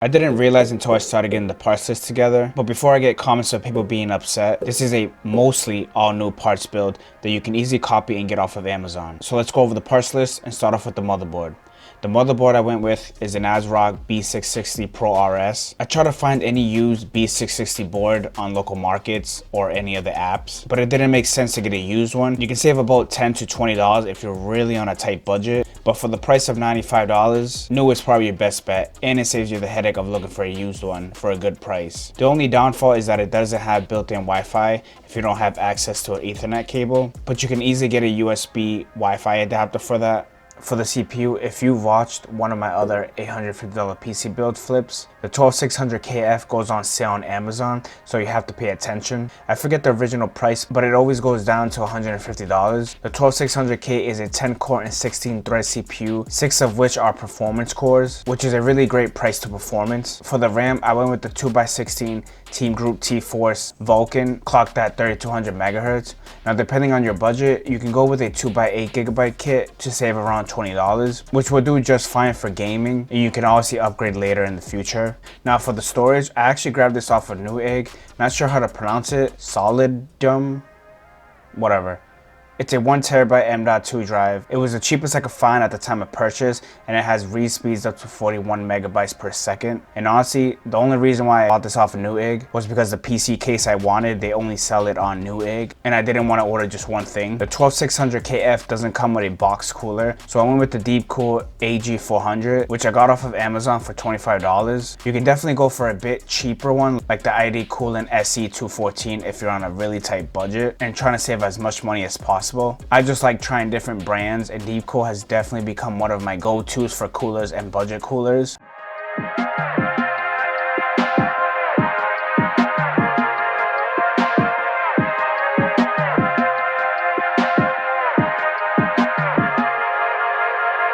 I didn't realize until I started getting the parts list together, but before I get comments of people being upset, this is a mostly all new parts build that you can easily copy and get off of Amazon. So let's go over the parts list and start off with the motherboard. The motherboard I went with is an ASRock B660 Pro RS. I tried to find any used B660 board on local markets or any of the apps, but it didn't make sense to get a used one. You can save about $10 to $20 if you're really on a tight budget, but for the price of $95, new is probably your best bet, and it saves you the headache of looking for a used one for a good price. The only downfall is that it doesn't have built-in Wi-Fi if you don't have access to an Ethernet cable, but you can easily get a USB Wi-Fi adapter for that. For the CPU, if you've watched one of my other $850 PC build flips, the 12600KF goes on sale on Amazon, so you have to pay attention. I forget the original price, but it always goes down to $150. The 12600K is a 10 core and 16 thread CPU, 6 of which are performance cores, which is a really great price to performance. For the RAM, I went with the 2x16 Team Group T-Force Vulcan, clocked at 3200 MHz. Now depending on your budget, you can go with a 2x8GB kit to save around $20, which will do just fine for gaming, and you can obviously upgrade later in the future. Now for the storage, I actually grabbed this off of Newegg. Not sure how to pronounce it. Solidum? Whatever. It's a 1TB M.2 drive. It was the cheapest I could find at the time of purchase, and it has read speeds up to 41 megabytes per second. And honestly, the only reason why I bought this off of Newegg was because the PC case I wanted, they only sell it on Newegg, and I didn't want to order just one thing. The 12600KF doesn't come with a box cooler, so I went with the Deepcool AG400, which I got off of Amazon for $25. You can definitely go for a bit cheaper one, like the ID Coolant SE214 if you're on a really tight budget and trying to save as much money as possible. I just like trying different brands, and Deepcool has definitely become one of my go-tos for coolers and budget coolers.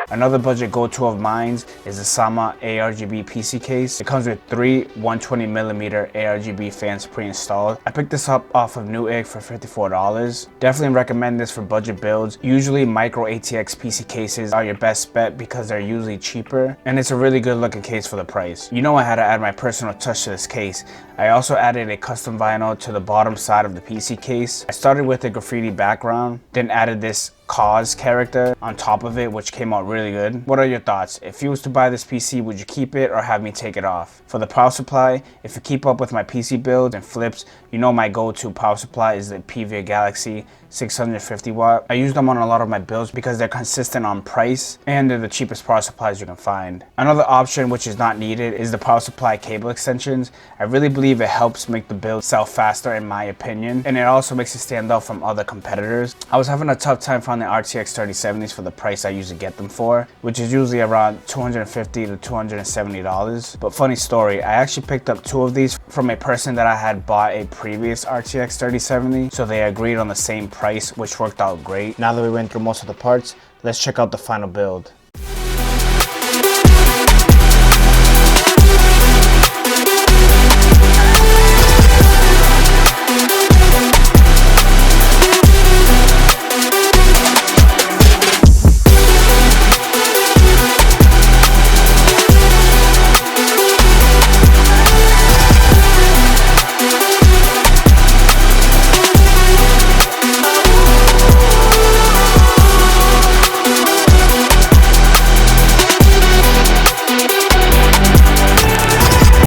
Another budget go-to of mine is the Sama ARGB PC case. It comes with 3 120mm ARGB fans pre-installed. I picked this up off of Newegg for $54. Definitely recommend this for budget builds. Usually micro ATX PC cases are your best bet because they're usually cheaper, and it's a really good looking case for the price. You know I had to add my personal touch to this case. I also added a custom vinyl to the bottom side of the PC case. I started with a graffiti background, then added this Cause character on top of it, which came out really good. What are your thoughts? If you was to buy this PC, would you keep it or have me take it off? For the power supply, if you keep up with my PC builds and flips, you know my go-to power supply is the PVA Galaxy 650 watt. I use them on a lot of my builds because they're consistent on price and they're the cheapest power supplies you can find. Another option which is not needed is the power supply cable extensions. I really believe it helps make the build sell faster in my opinion, and it also makes it stand out from other competitors. I was having a tough time finding RTX 3070s for the price I usually get them for, which is usually around $250 to $270. But funny story, I actually picked up 2 of these from a person that I had bought a previous RTX 3070, so they agreed on the same price, which worked out great. Now that we went through most of the parts, let's check out the final build.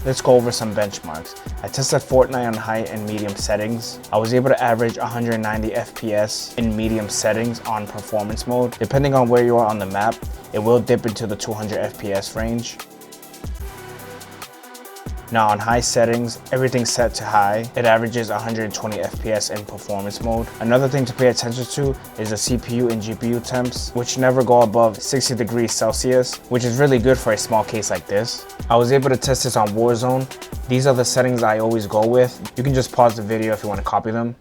Let's go over some benchmarks. I tested Fortnite on high and medium settings. I was able to average 190 FPS in medium settings on performance mode. Depending on where you are on the map, it will dip into the 200 FPS range. Now on high settings, everything's set to high. It averages 120 FPS in performance mode. Another thing to pay attention to is the CPU and GPU temps, which never go above 60 degrees Celsius, which is really good for a small case like this. I was able to test this on Warzone. These are the settings I always go with. You can just pause the video if you want to copy them.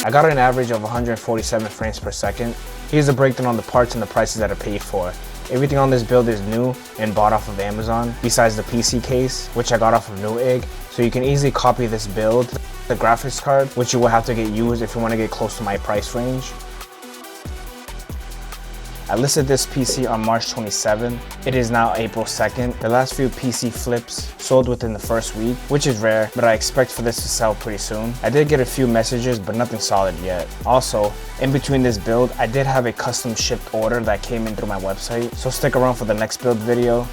I got an average of 147 frames per second. Here's a breakdown on the parts and the prices that are paid for. Everything on this build is new and bought off of Amazon, besides the PC case, which I got off of Newegg, so you can easily copy this build. The graphics card, which you will have to get used if you want to get close to my price range. I listed this PC on March 27. It is now April 2nd. The last few PC flips sold within the first week, which is rare, but I expect for this to sell pretty soon. I did get a few messages, but nothing solid yet. Also, in between this build, I did have a custom shipped order that came in through my website, so stick around for the next build video.